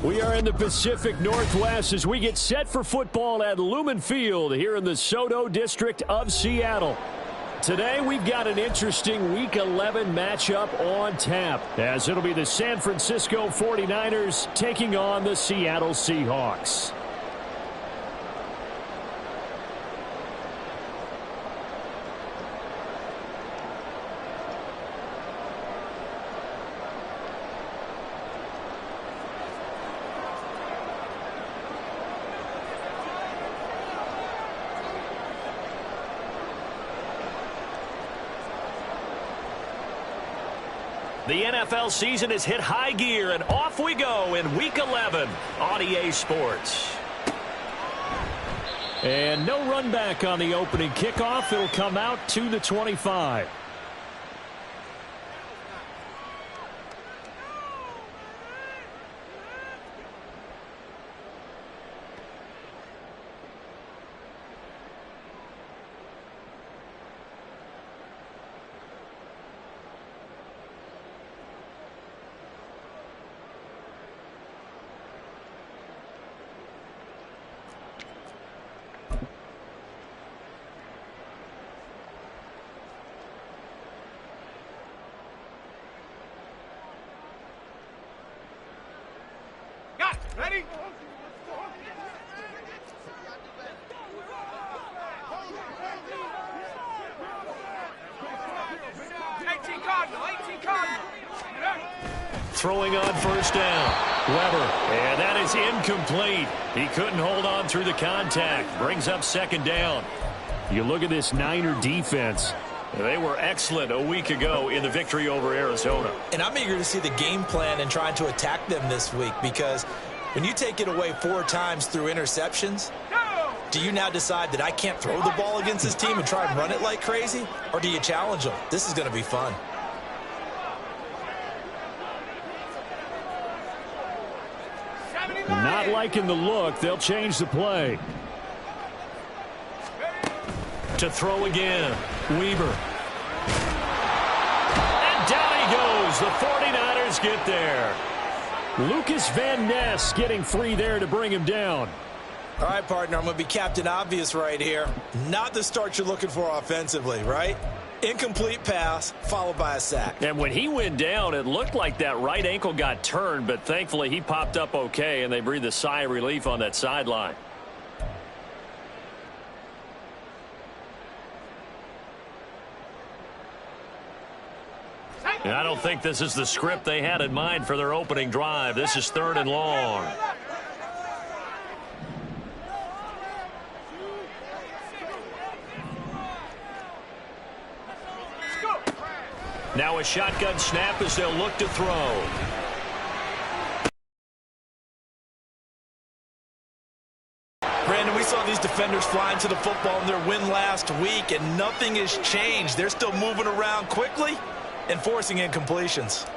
We are in the Pacific Northwest as we get set for football at Lumen Field here in the Soto District of Seattle. Today we've got an interesting Week 11 matchup on tap, as it'll be the San Francisco 49ers taking on the Seattle Seahawks. The NFL season has hit high gear, and off we go in Week 11 on EA Sports. And no run back on the opening kickoff. It'll come out to the 25. Ready? Throwing on first down. Weber. And that is incomplete. He couldn't hold on through the contact. Brings up second down. You look at this Niner defense. They were excellent a week ago in the victory over Arizona. And I'm eager to see the game plan and trying to attack them this week, because when you take it away 4 times through interceptions, do you now decide that I can't throw the ball against this team and try and run it like crazy? Or do you challenge them? This is going to be fun. Not liking the look. They'll change the play. To throw again. Weber. And down he goes. The 49ers get there. Lucas Van Ness getting free there to bring him down. All right, partner, I'm going to be Captain Obvious right here. Not the start you're looking for offensively, right? Incomplete pass followed by a sack. And when he went down, it looked like that right ankle got turned, but thankfully he popped up okay, and they breathed a sigh of relief on that sideline. And I don't think this is the script they had in mind for their opening drive. This is 3rd and long. Now a shotgun snap as they'll look to throw. Brandon, we saw these defenders flying to the football in their win last week, and nothing has changed. They're still moving around quickly and forcing incompletions.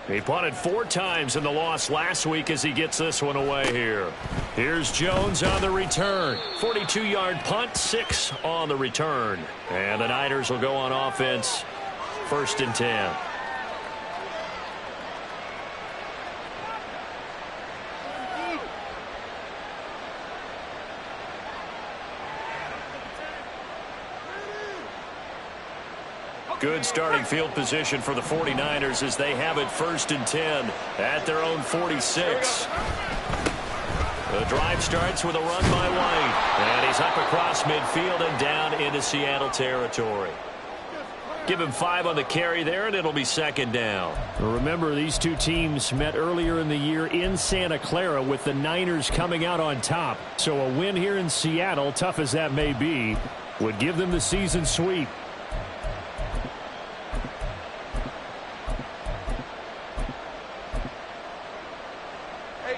He punted 4 times in the loss last week as he gets this one away here. Here's Jones on the return. 42-yard punt, 6 on the return. And the Niners will go on offense, 1st and 10. Good starting field position for the 49ers as they have it 1st and 10 at their own 46. The drive starts with a run by White. And he's up across midfield and down into Seattle territory. Give him 5 on the carry there, and it'll be 2nd down. Remember, these two teams met earlier in the year in Santa Clara with the Niners coming out on top. So a win here in Seattle, tough as that may be, would give them the season sweep.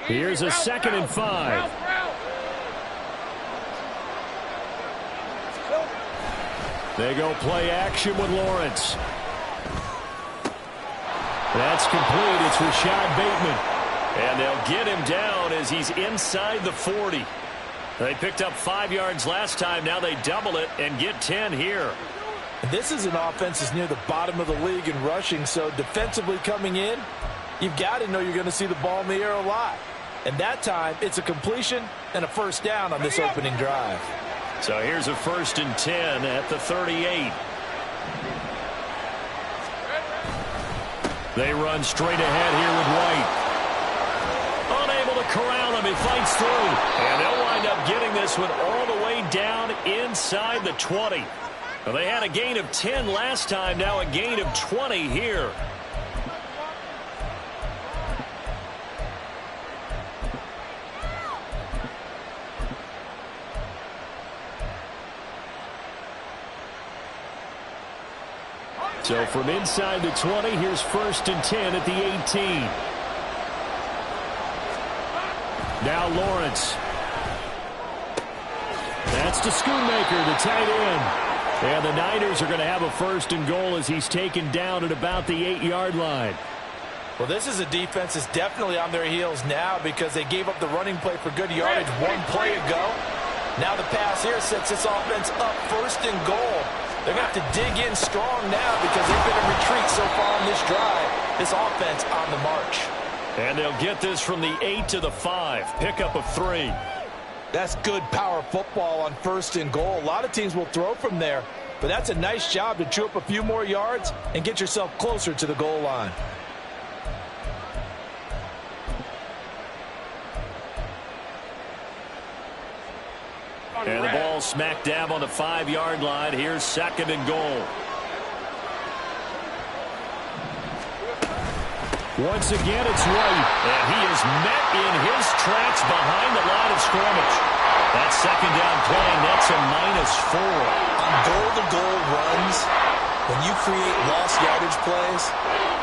Here's a 2nd and 5. They go play action with Lawrence. That's complete. It's Rashad Bateman. And they'll get him down as he's inside the 40. They picked up 5 yards last time. Now they double it and get 10 here. And this is an offense that's near the bottom of the league in rushing, so defensively coming in, you've got to know you're going to see the ball in the air a lot. And that time, it's a completion and a first down on this opening drive. So here's a 1st and 10 at the 38. They run straight ahead here with White. Unable to corral him. He fights through. And they'll wind up getting this one all the way down inside the 20. Well, they had a gain of 10 last time. Now a gain of 20 here. So from inside the 20, here's 1st and 10 at the 18. Now Lawrence. That's to Schoonmaker, the tight end. And the Niners are going to have a 1st and goal as he's taken down at about the 8-yard line. Well, this is a defense that's definitely on their heels now because they gave up the running play for good yardage one play ago. Now the pass here sets this offense up 1st and goal. They're going to have to dig in strong now because they've been in retreat so far on this drive. This offense on the march. And they'll get this from the 8 to the 5. Pickup of 3. That's good power football on 1st and goal. A lot of teams will throw from there, but that's a nice job to chew up a few more yards and get yourself closer to the goal line. And the ball smack dab on the 5-yard line. Here's 2nd and goal. Once again, it's White. And he is met in his tracks behind the line of scrimmage. That 2nd down play, that's a -4. On goal-to-goal runs, when you create lost yardage plays,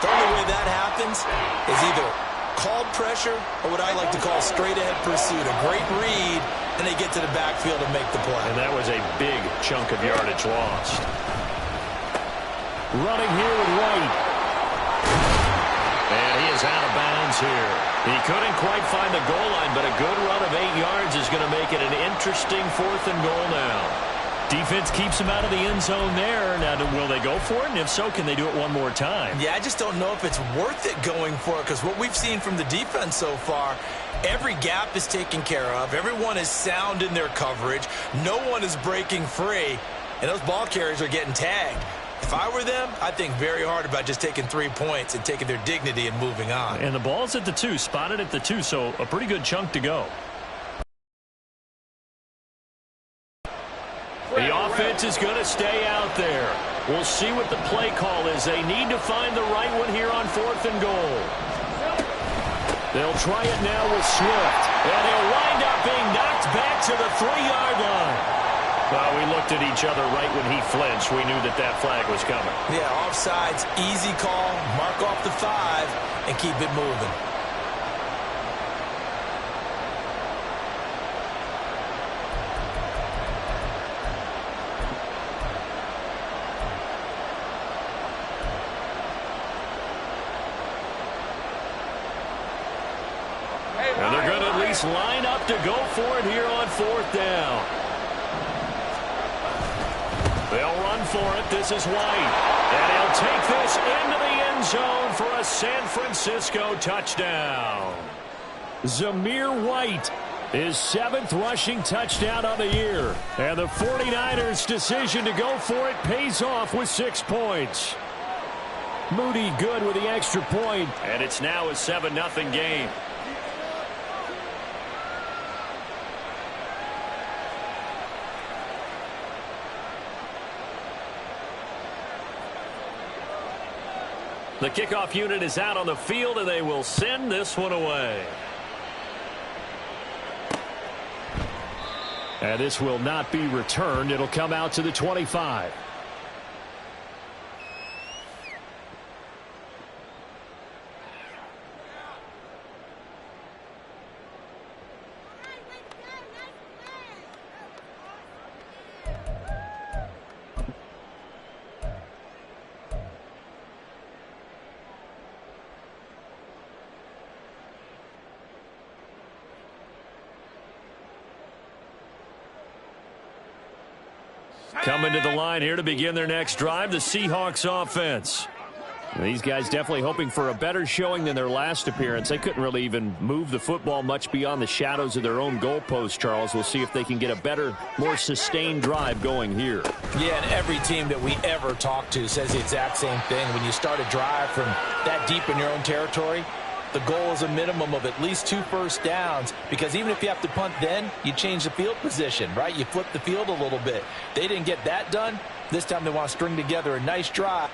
the only way that happens is either called pressure or what I like to call straight-ahead pursuit. A great read, and they get to the backfield and make the play. And that was a big chunk of yardage lost. Running here with White. And he is out of bounds here. He couldn't quite find the goal line, but a good run of 8 yards is going to make it an interesting 4th and goal now. Defense keeps him out of the end zone there. Now, will they go for it? And if so, can they do it one more time? Yeah, I just don't know if it's worth it going for it because what we've seen from the defense so far, every gap is taken care of. Everyone is sound in their coverage. No one is breaking free, and those ball carriers are getting tagged. If I were them, I'd think very hard about just taking 3 points and taking their dignity and moving on. And the ball's at the 2, spotted at the 2, so a pretty good chunk to go. The offense is going to stay out there. We'll see what the play call is. They need to find the right one here on 4th and goal. They'll try it now with Swift. And he'll wind up being knocked back to the 3-yard line. Well, we looked at each other right when he flinched. We knew that that flag was coming. Yeah, offsides, easy call, mark off the 5, and keep it moving. And they're going to at least line up to go for it here on 4th down. They'll run for it. This is White. And he'll take this into the end zone for a San Francisco touchdown. Zamir White, his 7th rushing touchdown on the year. And the 49ers' decision to go for it pays off with 6 points. Moody good with the extra point. And it's now a 7-0 game. The kickoff unit is out on the field, and they will send this one away. And this will not be returned. It'll come out to the 25. Coming to the line here to begin their next drive, the Seahawks offense. These guys definitely hoping for a better showing than their last appearance. They couldn't really even move the football much beyond the shadows of their own goalpost, Charles. We'll see if they can get a better, more sustained drive going here. Yeah, and every team that we ever talk to says the exact same thing. When you start a drive from that deep in your own territory, the goal is a minimum of at least 2 first downs, because even if you have to punt then, you change the field position, right? You flip the field a little bit. They didn't get that done. This time they want to string together a nice drive.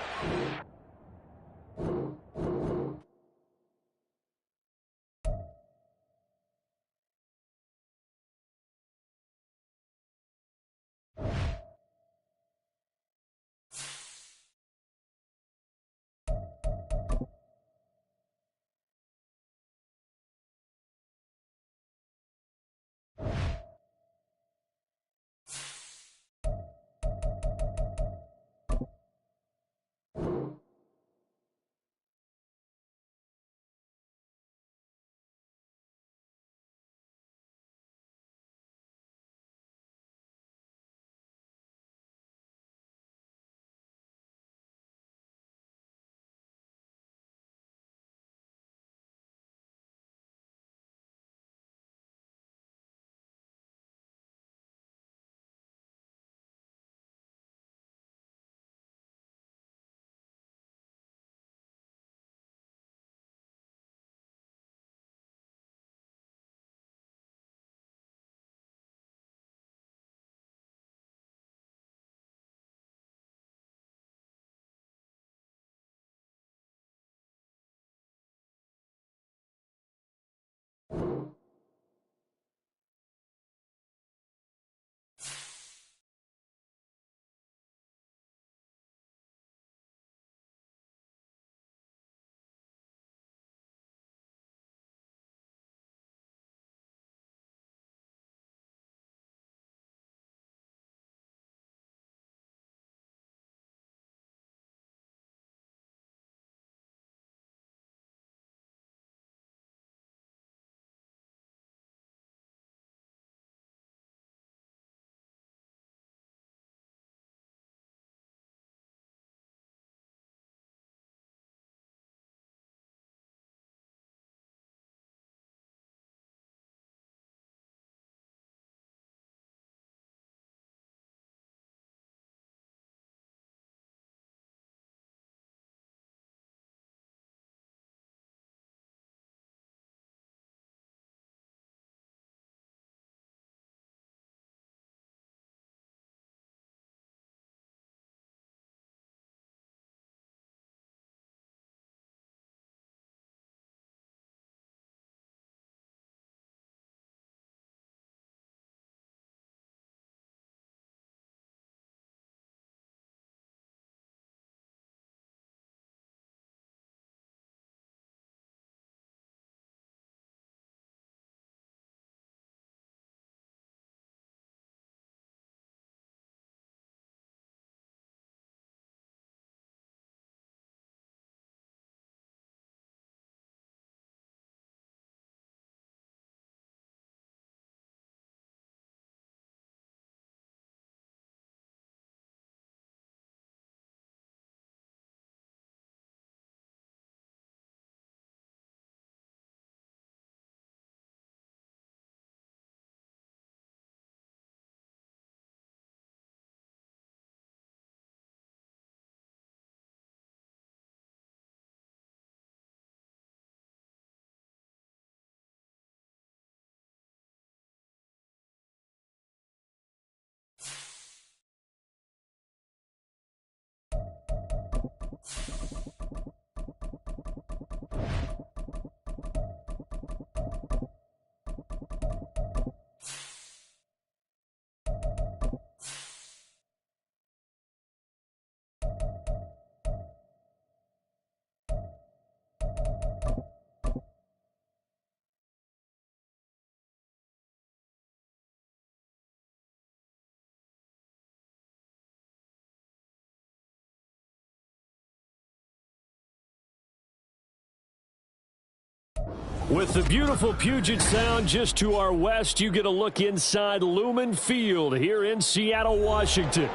With the beautiful Puget Sound just to our west, you get a look inside Lumen Field here in Seattle, Washington.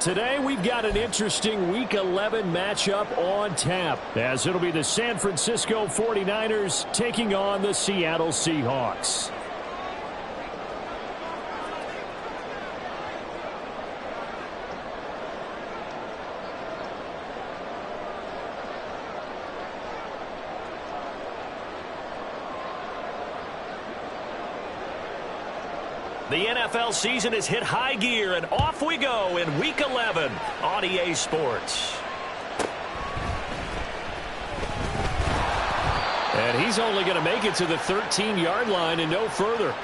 Today we've got an interesting Week 11 matchup on tap, as it'll be the San Francisco 49ers taking on the Seattle Seahawks. The NFL season has hit high gear, and off we go in Week 11 on EA Sports. And he's only going to make it to the 13-yard line and no further.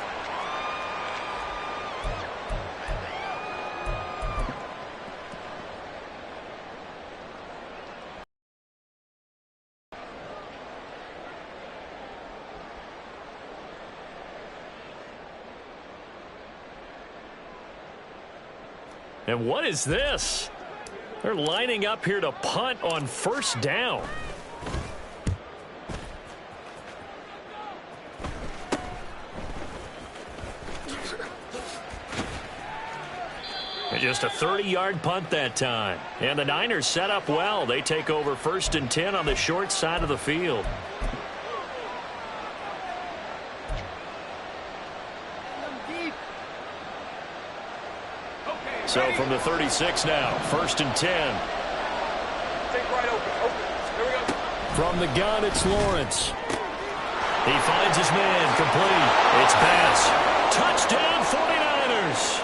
And what is this? They're lining up here to punt on first down. And just a 30-yard punt that time. And the Niners set up well. They take over 1st and 10 on the short side of the field. So from the 36 now, 1st and 10. Take right open. Here we go. From the gun, it's Lawrence. He finds his man, complete. It's pass. Touchdown 49ers.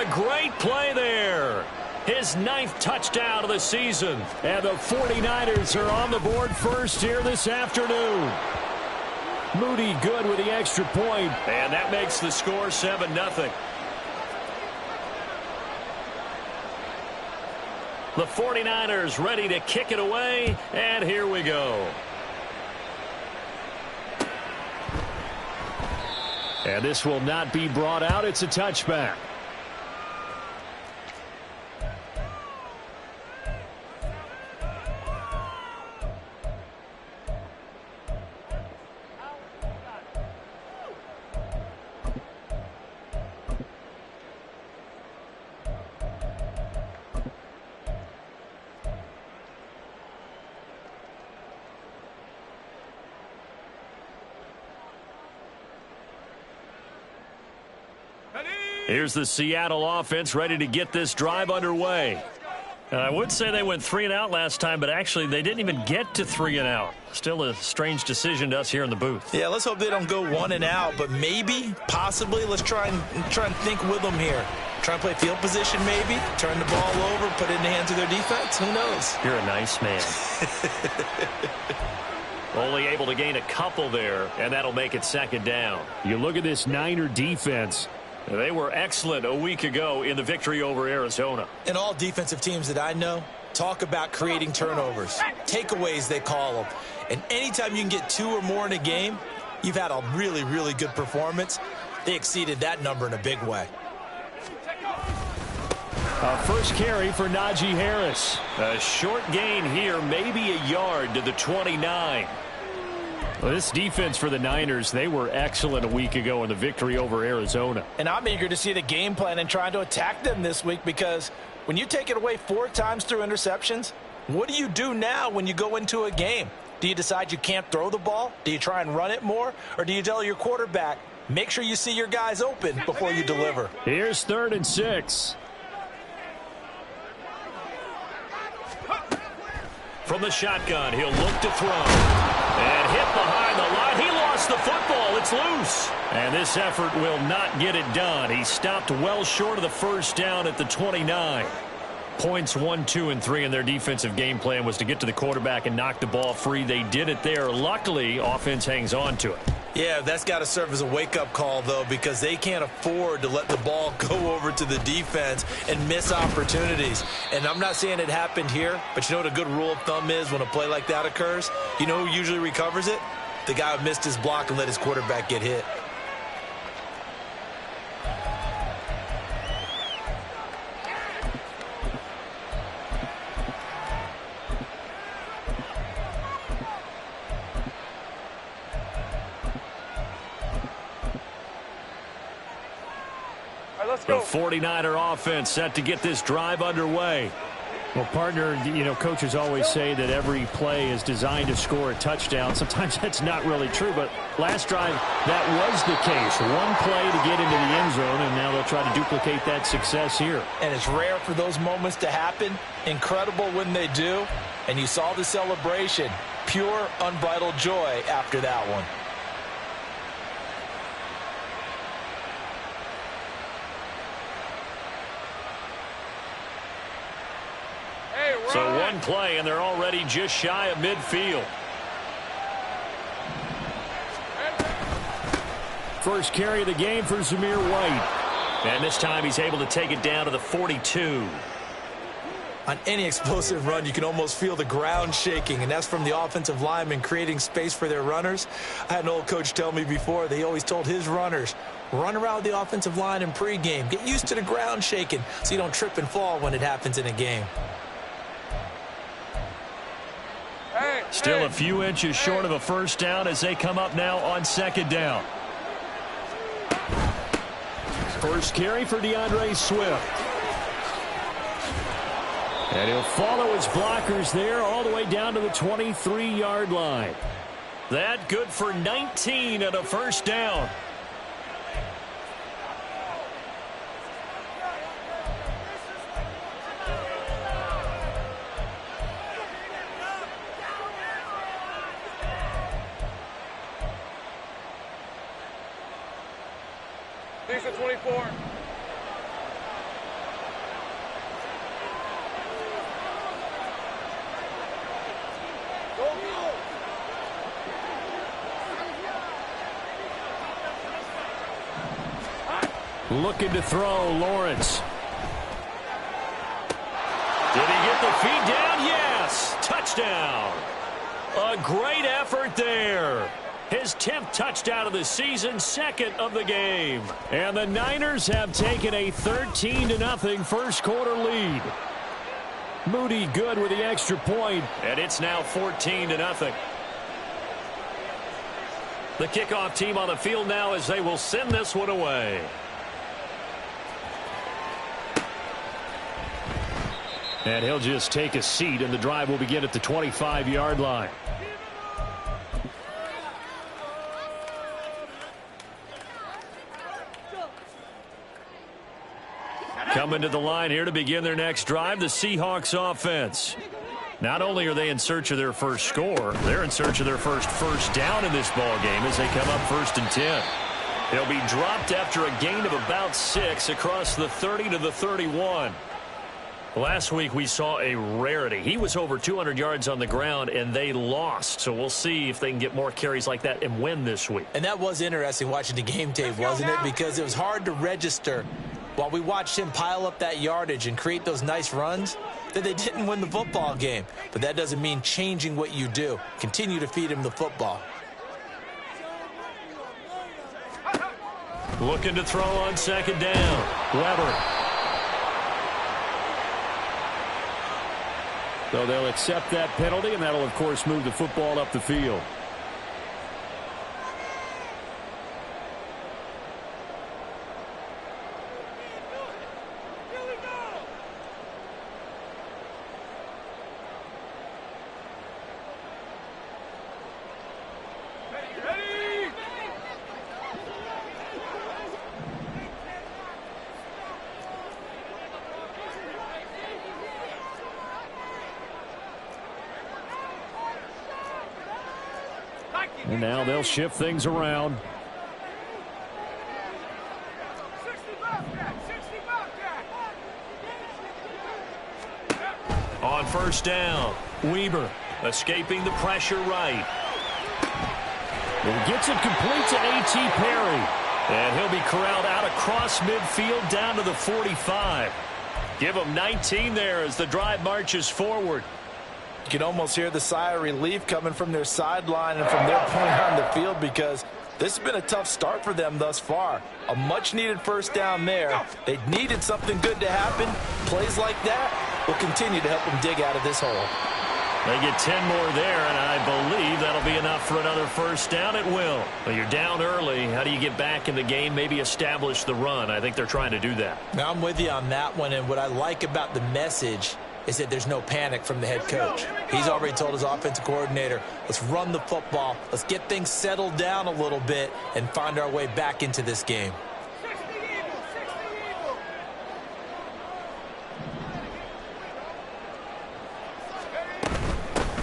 A great play there. His 9th touchdown of the season. And the 49ers are on the board first here this afternoon. Moody good with the extra point. And that makes the score 7-0. The 49ers ready to kick it away, and here we go. And this will not be brought out. It's a touchback. Here's the Seattle offense ready to get this drive underway. I would say they went 3 and out last time, but actually they didn't even get to 3 and out. Still a strange decision to us here in the booth. Yeah, let's hope they don't go 1 and out, but maybe, possibly, let's try and think with them here. Try and play field position maybe, turn the ball over, put it in the hands of their defense. Who knows? You're a nice man. Only able to gain a couple there, and that'll make it 2nd down. You look at this Niner defense. They were excellent a week ago in the victory over Arizona. And all defensive teams that I know talk about creating turnovers. Takeaways, they call them. And anytime you can get 2 or more in a game, you've had a really, really good performance. They exceeded that number in a big way. First carry for Najee Harris. A short gain here, maybe a yard to the 29. Well, this defense for the Niners, they were excellent a week ago in the victory over Arizona. And I'm eager to see the game plan and trying to attack them this week, because when you take it away 4 times through interceptions, what do you do now when you go into a game? Do you decide you can't throw the ball? Do you try and run it more? Or do you tell your quarterback, make sure you see your guys open before you deliver? Here's 3rd and 6. From the shotgun, he'll look to throw. And hit behind the line. He lost the football. It's loose. And this effort will not get it done. He stopped well short of the 1st down at the 29. Points 1, 2, and 3 in their defensive game plan was to get to the quarterback and knock the ball free. They did it there. Luckily, offense hangs on to it. Yeah, that's got to serve as a wake-up call, though, because they can't afford to let the ball go over to the defense and miss opportunities. And I'm not saying it happened here, but you know what a good rule of thumb is when a play like that occurs? You know who usually recovers it? The guy who missed his block and let his quarterback get hit. Let's The go. 49er offense set to get this drive underway. Well, partner, coaches always say that every play is designed to score a touchdown. Sometimes that's not really true, but last drive, that was the case. One play to get into the end zone, and now they'll try to duplicate that success here. And it's rare for those moments to happen. Incredible when they do. And you saw the celebration. Pure, unbridled joy after that one. So one play, and they're already just shy of midfield. First carry of the game for Zamir White. And this time he's able to take it down to the 42. On any explosive run, you can almost feel the ground shaking, and that's from the offensive linemen creating space for their runners. I had an old coach tell me before, they always told his runners, run around the offensive line in pregame. Get used to the ground shaking so you don't trip and fall when it happens in a game. Still a few inches short of a first down as they come up now on second down. First carry for DeAndre Swift. And he'll follow his blockers there all the way down to the 23-yard line. That good for 19 and a first down. These are 24. Looking to throw, Lawrence. Did he get the feed down? Yes. Touchdown. A great effort there. His 10th touchdown of the season, second of the game. And the Niners have taken a 13-0 first quarter lead. Moody good with the extra point. And it's now 14-0. The kickoff team on the field now as they will send this one away. And he'll just take a seat, and the drive will begin at the 25-yard line. Coming to the line here to begin their next drive, the Seahawks offense. Not only are they in search of their first score, they're in search of their first down in this ball game as they come up 1st and 10. They'll be dropped after a gain of about 6 across the 30 to the 31. Last week we saw a rarity. He was over 200 yards on the ground, and they lost. So we'll see if they can get more carries like that and win this week. And that was interesting watching the game tape, wasn't it? Because it was hard to register while we watched him pile up that yardage and create those nice runs that they didn't win the football game. But that doesn't mean changing what you do. Continue to feed him the football. Looking to throw on second down. Weber. So they'll accept that penalty, and that'll, of course, move the football up the field. And now they'll shift things around. On first down, Weber escaping the pressure right. He gets it complete to A.T. Perry. And he'll be corralled out across midfield down to the 45. Give him 19 there as the drive marches forward. You can almost hear the sigh of relief coming from their sideline and from their point on the field, because this has been a tough start for them thus far. A much-needed first down there. They needed something good to happen. Plays like that will continue to help them dig out of this hole. They get 10 more there, and I believe that'll be enough for another first down. It will. Well, you're down early. How do you get back in the game, maybe establish the run? I think they're trying to do that. Now, I'm with you on that one, and what I like about the message is that there's no panic from the head coach. He's already told his offensive coordinator, let's run the football, let's get things settled down a little bit and find our way back into this game.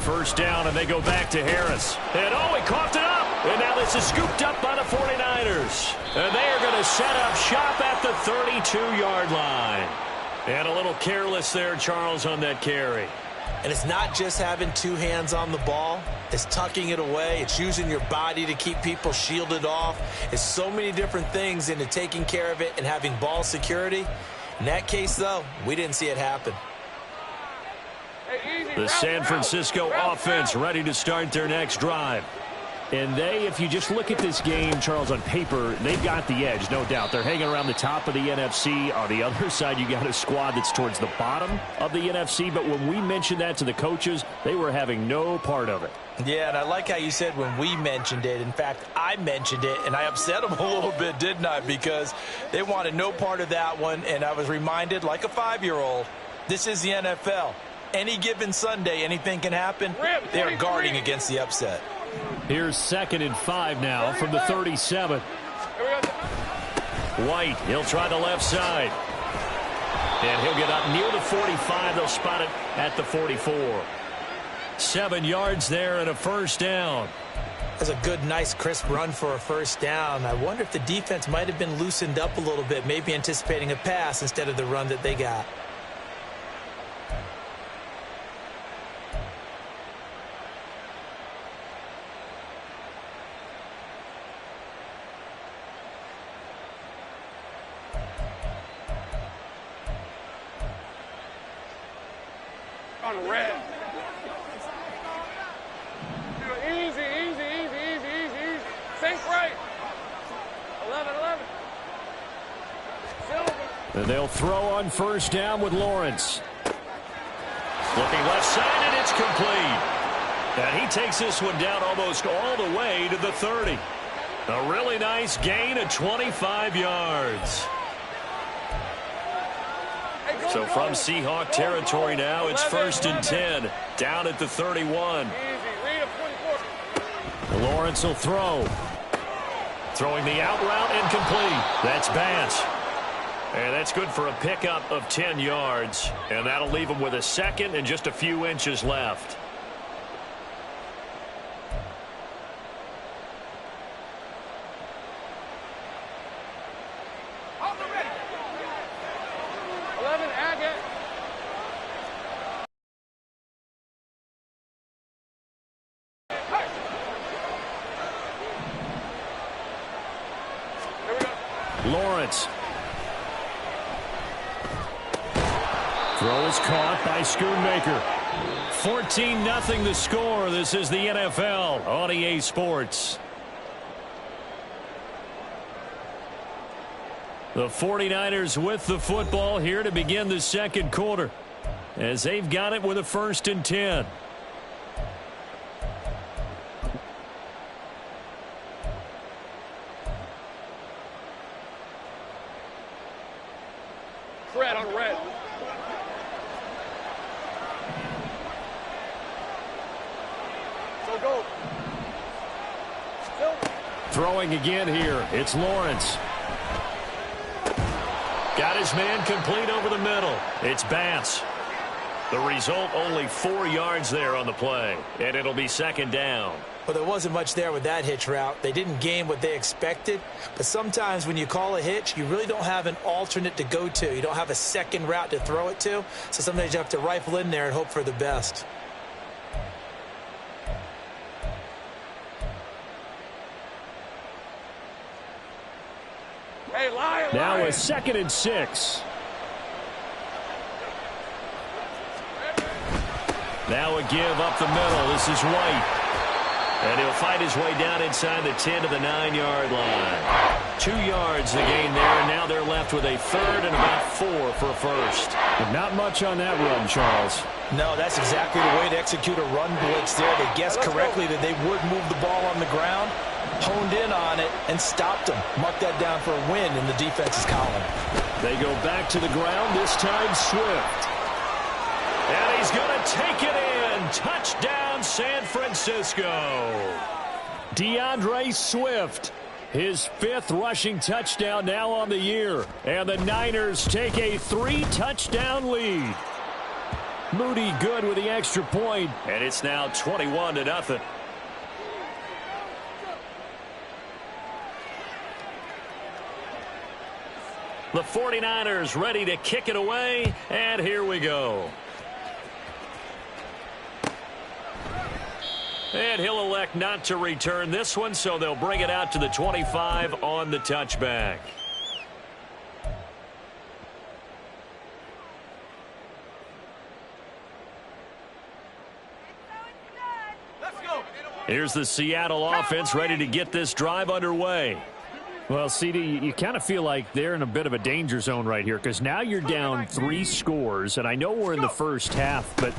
First down, and they go back to Harris. And, he coughed it up. And now this is scooped up by the 49ers. And they are going to set up shop at the 32-yard line. And a little careless there, Charles, on that carry. And it's not just having two hands on the ball. It's tucking it away. It's using your body to keep people shielded off. It's so many different things into taking care of it and having ball security. In that case, though, we didn't see it happen. The San Francisco offense ready to start their next drive. And if you just look at this game, Charles, on paper, they've got the edge, no doubt. They're hanging around the top of the NFC. On the other side, you got a squad that's towards the bottom of the NFC. But when we mentioned that to the coaches, they were having no part of it. Yeah, and I like how you said when we mentioned it. In fact, I mentioned it, and I upset them a little bit, didn't I? Because they wanted no part of that one, and I was reminded, like a 5-year-old, this is the NFL. Any given Sunday, anything can happen. They are guarding against the upset. Here's 2nd and 5 now from the 37. White, he'll try the left side. And he'll get up near the 45. They'll spot it at the 44. 7 yards there and a first down. That's a good, nice, crisp run for a first down. I wonder if the defense might have been loosened up a little bit, maybe anticipating a pass instead of the run that they got. On red. Easy, easy, easy, easy, easy, easy. Think right. 11. Silver. And they'll throw on first down with Lawrence. Looking left side, and it's complete. And he takes this one down almost all the way to the 30. A really nice gain of 25 yards. So from Seahawk territory now, it's 1st and 10. Down at the 31. Lawrence will throw. Throwing the out route and complete. That's Bass. And that's good for a pickup of 10 yards. And that'll leave him with a second and just a few inches left. Lawrence. Throw is caught by Schoonmaker. 14-0 the score. This is the NFL on EA Sports. The 49ers with the football here to begin the second quarter, as they've got it with a 1st and 10. Red on red. So go. Throwing again here. It's Lawrence. Got his man complete over the middle. It's Bass. The result, only 4 yards there on the play. And it'll be 2nd down. Well, there wasn't much there with that hitch route. They didn't gain what they expected. But sometimes when you call a hitch, you really don't have an alternate to go to. You don't have a second route to throw it to. So sometimes you have to rifle in there and hope for the best. Hey, lie. Now a 2nd and 6. Now a give up the middle. This is White. And he'll fight his way down inside the 10 to the 9-yard line. 2 yards the gain there, and now they're left with a third and about 4 for a first. But not much on that run, Charles. No, that's exactly the way to execute a run blitz there. They guessed correctly that they would move the ball on the ground, honed in on it, and stopped them. Mark that down for a win in the defense's column. They go back to the ground, this time Swift. And he's going to take it in. Touchdown, San Francisco. DeAndre Swift, his 5th rushing touchdown now on the year. And the Niners take a 3-touchdown lead. Moody good with the extra point. And it's now 21-0. The 49ers ready to kick it away, and here we go. And he'll elect not to return this one, so they'll bring it out to the 25 on the touchback. Here's the Seattle offense ready to get this drive underway. Well, CD, you kind of feel like they're in a bit of a danger zone right here because now you're down 3 scores, and I know we're in the first half, but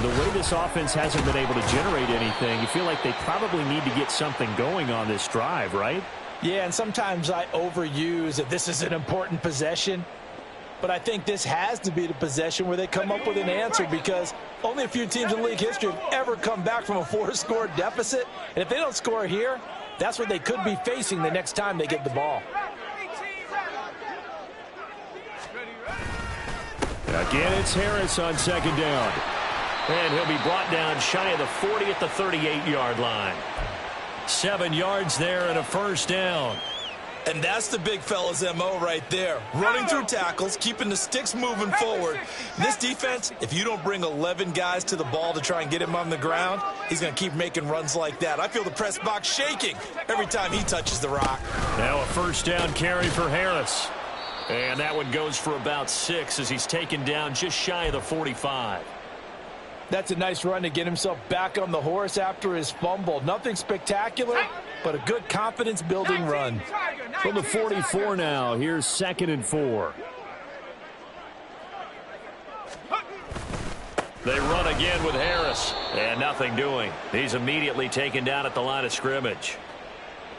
the way this offense hasn't been able to generate anything, you feel like they probably need to get something going on this drive, right? Yeah, and sometimes I overuse that this is an important possession, but I think this has to be the possession where they come up with an answer because only a few teams in league history have ever come back from a 4-score deficit, and if they don't score here, that's what they could be facing the next time they get the ball. Again, it's Harris on 2nd down. And he'll be brought down shy of the 40 at the 38-yard line. 7 yards there and a first down. And that's the big fella's MO right there. Running through tackles, keeping the sticks moving forward. This defense, if you don't bring 11 guys to the ball to try and get him on the ground, he's going to keep making runs like that. I feel the press box shaking every time he touches the rock. Now a first down carry for Harris. And that one goes for about 6 as he's taken down just shy of the 45. That's a nice run to get himself back on the horse after his fumble. Nothing spectacular, but a good confidence-building run. From the 44 now, here's 2nd and 4. They run again with Harris, and nothing doing. He's immediately taken down at the line of scrimmage.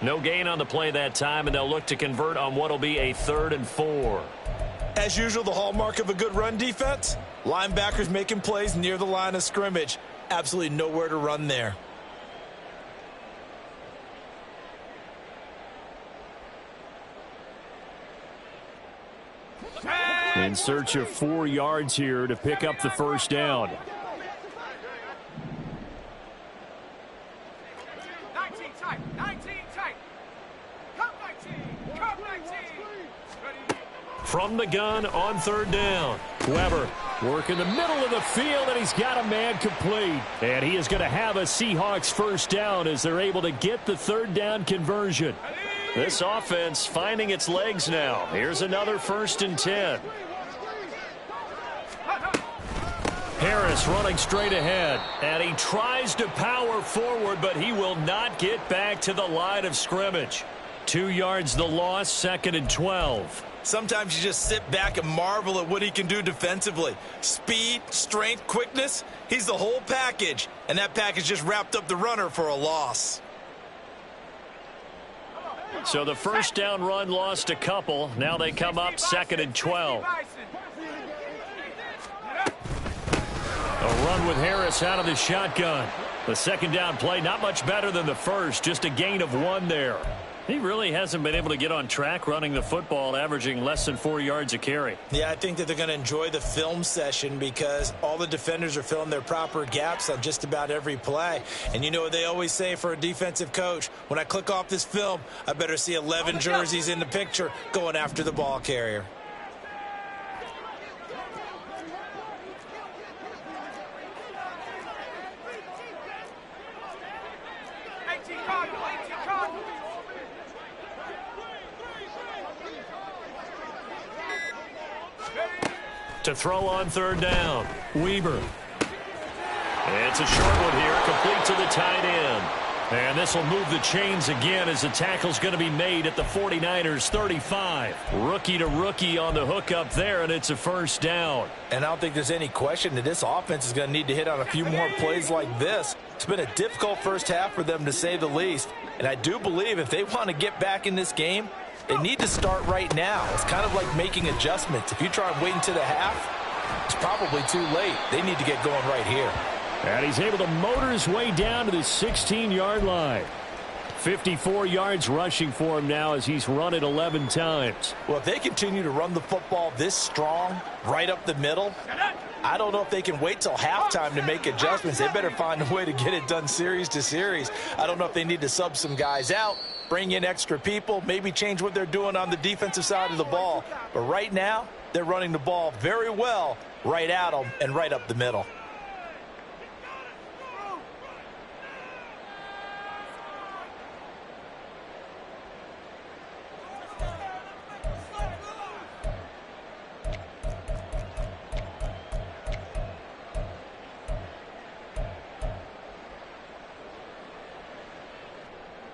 No gain on the play that time, and they'll look to convert on what will be a 3rd and 4. As usual, the hallmark of a good run defense, linebackers making plays near the line of scrimmage. Absolutely nowhere to run there. In search of 4 yards here to pick up the first down. 19 tight, 19 tight. Come 19, come 19. From the gun on 3rd down. Weber working the middle of the field, and he's got a man complete. And he is going to have a Seahawks first down as they're able to get the 3rd down conversion. This offense finding its legs now. Here's another 1st and 10. Harris running straight ahead, and he tries to power forward, but he will not get back to the line of scrimmage. 2 yards the loss, 2nd and 12. Sometimes you just sit back and marvel at what he can do defensively. Speed, strength, quickness, he's the whole package, and that package just wrapped up the runner for a loss. So the first down run lost a couple. Now they come up 2nd and 12. A run with Harris out of the shotgun. The 2nd down play not much better than the first, just a gain of 1 there. He really hasn't been able to get on track running the football, averaging less than 4 yards a carry. Yeah, I think that they're going to enjoy the film session because all the defenders are filling their proper gaps on just about every play. And you know what they always say for a defensive coach? When I click off this film, I better see 11 jerseys in the picture going after the ball carrier. To throw on 3rd down, Weber. It's a short one here, complete to the tight end. And this will move the chains again as the tackle's going to be made at the 49ers 35. Rookie to rookie on the hookup there, and it's a first down. And I don't think there's any question that this offense is going to need to hit on a few more plays like this. It's been a difficult first half for them, to say the least. And I do believe if they want to get back in this game, they need to start right now. It's kind of like making adjustments. If you try and wait until the half, it's probably too late. They need to get going right here. And he's able to motor his way down to the 16-yard line. 54 yards rushing for him now as he's run it 11 times. Well, if they continue to run the football this strong, right up the middle, I don't know if they can wait till halftime to make adjustments. They better find a way to get it done series to series. I don't know if they need to sub some guys out, bring in extra people, maybe change what they're doing on the defensive side of the ball. But right now, they're running the ball very well right at them and right up the middle.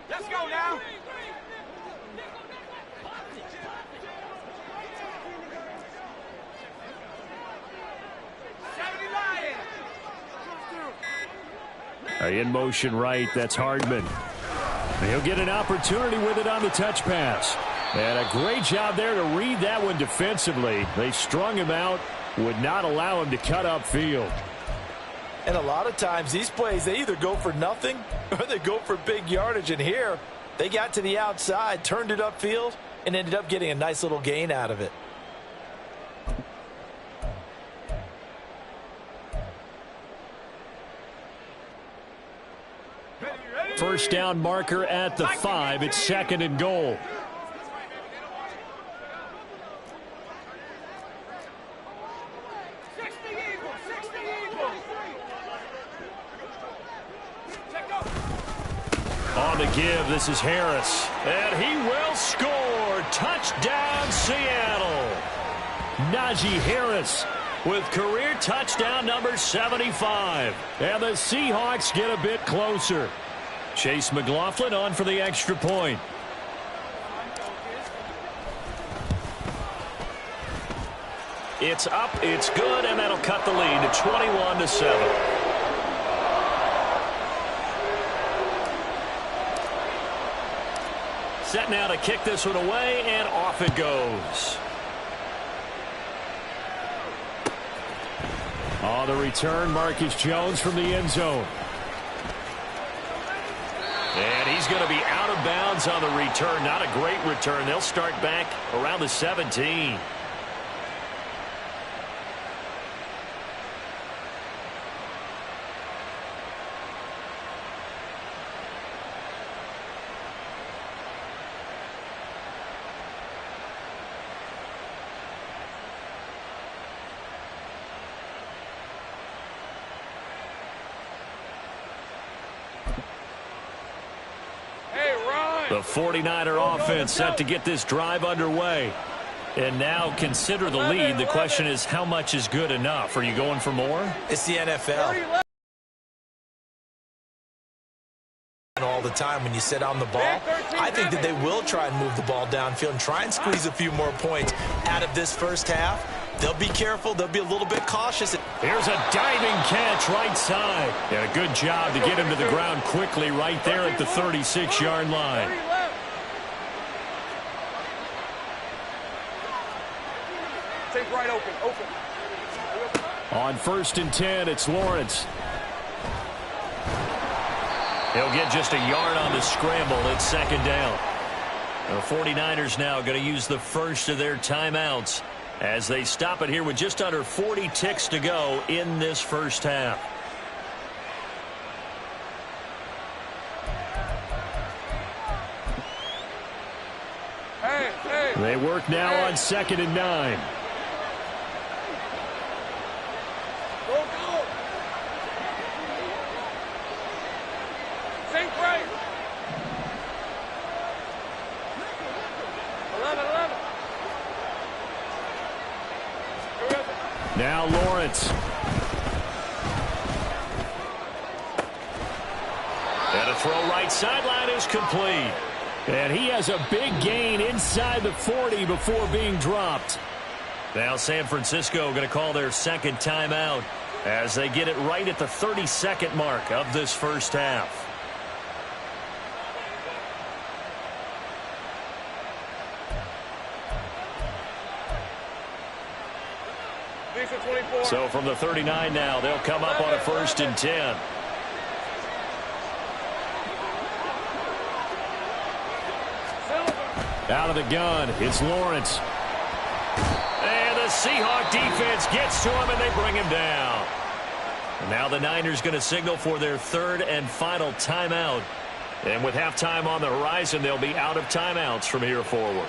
Let's go now. In motion right, that's Hardman. He'll get an opportunity with it on the touch pass. And a great job there to read that one defensively. They strung him out, would not allow him to cut upfield. And a lot of times these plays, they either go for nothing or they go for big yardage. And here, they got to the outside, turned it upfield, and ended up getting a nice little gain out of it. First down marker at the 5. It's 2nd and goal. On the give, this is Harris. And he will score. Touchdown, Seattle. Najee Harris with career touchdown number 75. And the Seahawks get a bit closer. Chase McLaughlin on for the extra point. It's up, it's good, and that'll cut the lead to 21-7. Set now to kick this one away, and off it goes. On the return, Marcus Jones from the end zone. And he's going to be out of bounds on the return. Not a great return. They'll start back around the 17. The 49er offense set to get this drive underway. And now consider the lead. The question is, how much is good enough? Are you going for more? It's the NFL. All the time when you sit on the ball, I think that they will try and move the ball downfield and try and squeeze a few more points out of this first half. They'll be careful. They'll be a little bit cautious. Here's a diving catch right side. And a good job to get him to the ground quickly right there at the 36-yard line. Take right open. On 1st and 10, it's Lawrence. He'll get just a yard on the scramble. It's 2nd down. The 49ers now going to use the first of their timeouts as they stop it here with just under 40 ticks to go in this first half. They work now on 2nd and 9. Think right. 11. Now Lawrence. And a throw right right sideline is complete. And he has a big gain inside the 40 before being dropped. Now San Francisco going to call their second timeout as they get it right at the 32nd mark of this first half. So from the 39 now, they'll come up on a 1st and 10. Out of the gun, it's Lawrence. And the Seahawk defense gets to him, and they bring him down. Now the Niners going to signal for their 3rd and final timeout. And with halftime on the horizon, they'll be out of timeouts from here forward.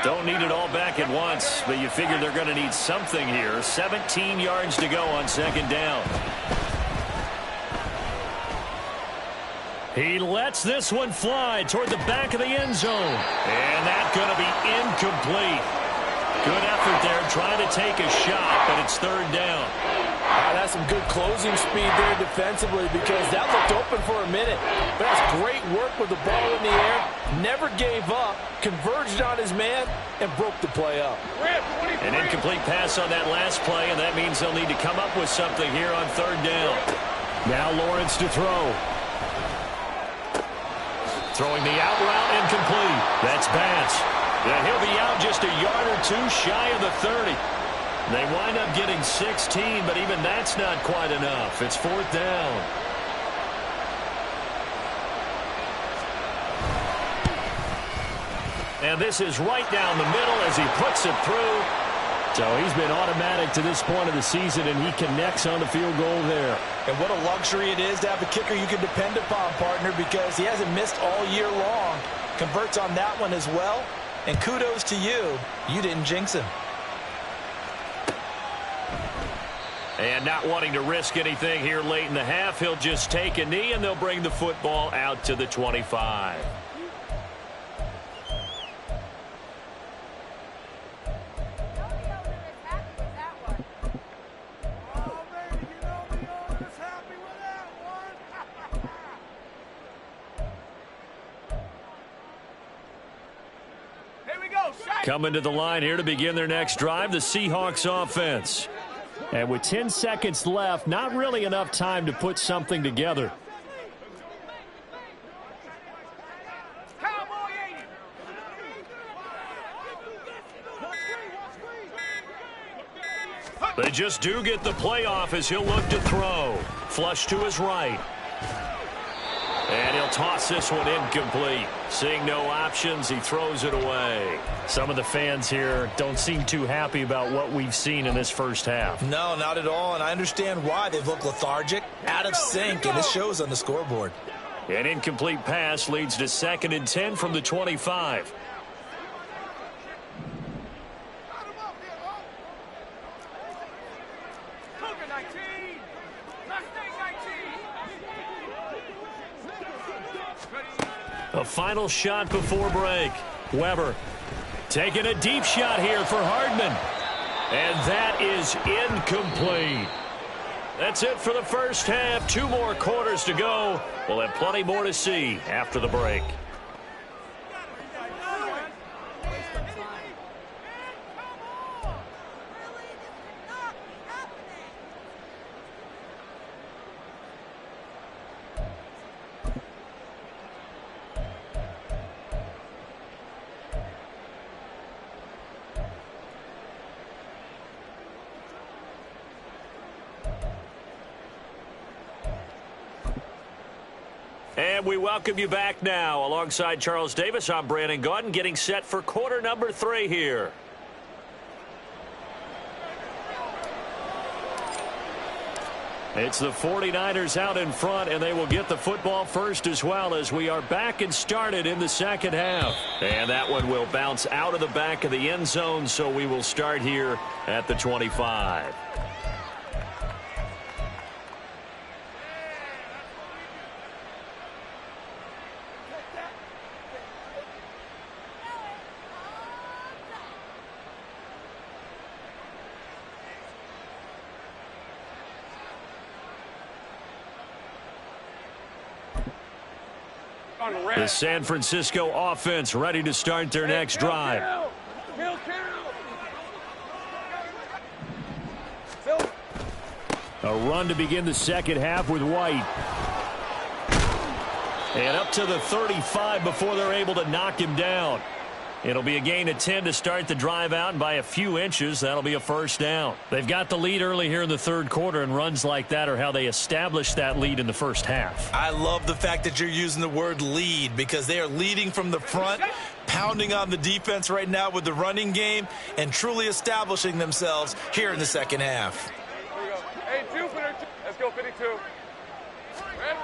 Don't need it all back at once, but you figure they're going to need something here. 17 yards to go on 2nd down. He lets this one fly toward the back of the end zone. And that's going to be incomplete. Good effort there trying to take a shot, but it's 3rd down. That's some good closing speed there defensively because that looked open for a minute. But that's great work with the ball in the air. Never gave up, converged on his man, and broke the play up. An incomplete pass on that last play, and that means they'll need to come up with something here on 3rd down. Now Lawrence to throw. Throwing the out route incomplete. That's Batch. Yeah, he'll be out just a yard or two shy of the 30. They wind up getting 16, but even that's not quite enough. It's 4th down. And this is right down the middle as he puts it through. So he's been automatic to this point of the season, and he connects on the field goal there. And what a luxury it is to have a kicker you can depend upon, partner, because he hasn't missed all year long. Converts on that one as well. And kudos to you. You didn't jinx him. And not wanting to risk anything here late in the half, he'll just take a knee, and they'll bring the football out to the 25. Coming to the line here to begin their next drive, the Seahawks offense. And with 10 seconds left, not really enough time to put something together. They just do get the play off as he'll look to throw. Flush to his right. And he'll toss this one incomplete. Seeing no options, he throws it away. Some of the fans here don't seem too happy about what we've seen in this first half. No, not at all, and I understand why. They've looked lethargic, out of sync, and it shows on the scoreboard. An incomplete pass leads to 2nd and 10 from the 25. A final shot before break. Weber taking a deep shot here for Hardman. And that is incomplete. That's it for the first half. 2 more quarters to go. We'll have plenty more to see after the break. And we welcome you back now. Alongside Charles Davis, I'm Brandon Gaudin, getting set for quarter number 3 here. It's the 49ers out in front, and they will get the football first as well as we are back and started in the second half. And that one will bounce out of the back of the end zone, so we will start here at the 25. The San Francisco offense ready to start their next drive. Kill. A run to begin the second half with White. And up to the 35 before they're able to knock him down. It'll be a gain of 10 to start the drive out, and by a few inches, that'll be a first down. They've got the lead early here in the third quarter, and runs like that are how they established that lead in the first half. I love the fact that you're using the word lead because they are leading from the front, pounding on the defense right now with the running game, and truly establishing themselves here in the second half. Hey, Jupiter, let's go 52. Red.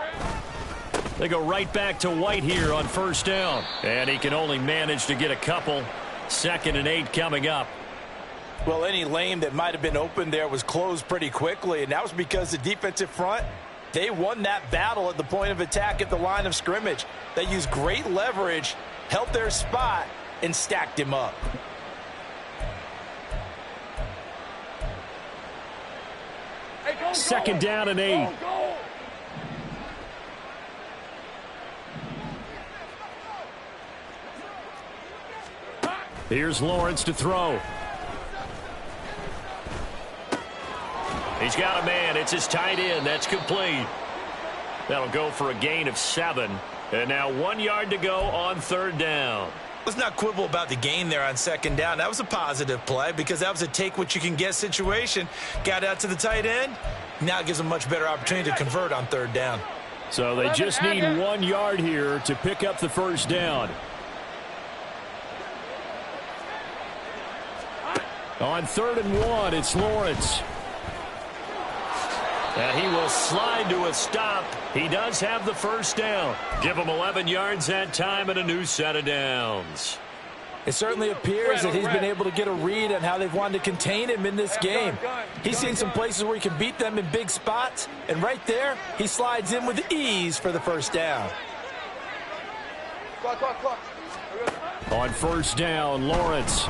They go right back to White here on first down. And he can only manage to get a couple. 2nd and 8 coming up. Well, any lane that might have been open there was closed pretty quickly, and that was because the defensive front, they won that battle at the point of attack at the line of scrimmage. They used great leverage, held their spot, and stacked him up. Hey, go, 2nd down and 8. Go. Here's Lawrence to throw. He's got a man. It's his tight end. That's complete. That'll go for a gain of 7. And now 1 yard to go on 3rd down. Let's not quibble about the gain there on 2nd down. That was a positive play because that was a take-what-you-can-get situation. Got out to the tight end. Now it gives them a much better opportunity to convert on 3rd down. So they just need 1 yard here to pick up the first down. On 3rd and 1, it's Lawrence. And he will slide to a stop. He does have the first down. Give him 11 yards that time and a new set of downs. It certainly appears that he's been able to get a read on how they've wanted to contain him in this game. He's seen some places where he can beat them in big spots, and right there, he slides in with ease for the first down. Clock. On first down, Lawrence.